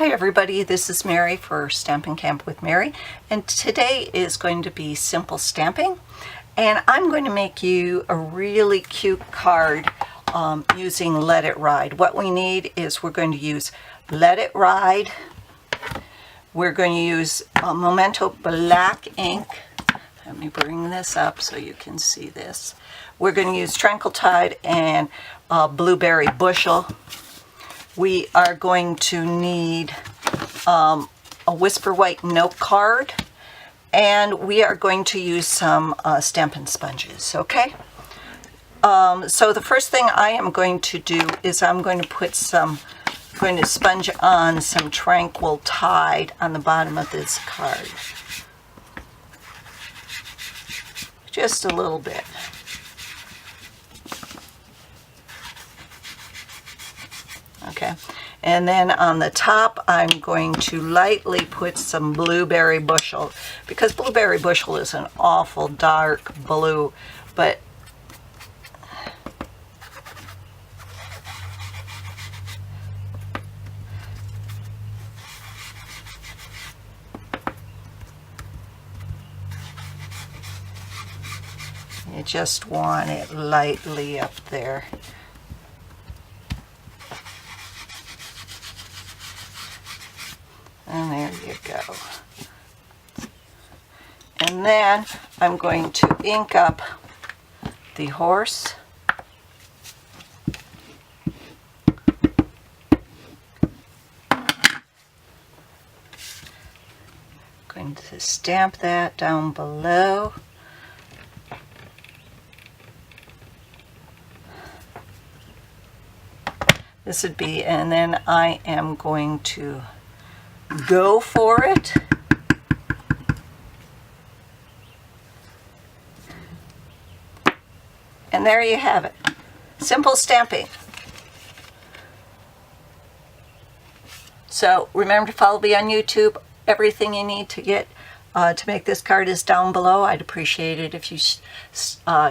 Hi everybody, this is Mary for Stampin' Camp with Mary, and today is going to be simple stamping, and I'm going to make you a really cute card using Let It Ride. What we need is we're going to use Let It Ride, we're going to use Memento black ink. Let me bring this up so you can see this. We're going to use Tranquil Tide and Blueberry Bushel. We are going to need a Whisper White note card, and we are going to use some Stampin' sponges, okay? So the first thing I am going to do is I'm going to sponge on some Tranquil Tide on the bottom of this card. Just a little bit. Okay, and then on the top I'm going to lightly put some Blueberry Bushel, because Blueberry Bushel is an awful dark blue, but you just want it lightly up there. And there you go. And then I'm going to ink up the horse. Going to stamp that down below. This would be, and then I am going to go for it. And there you have it. Simple stamping. So remember to follow me on YouTube. Everything you need to get to make this card is down below. I'd appreciate it if you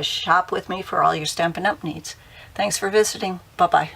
shop with me for all your Stampin' Up needs. Thanks for visiting. Bye-bye.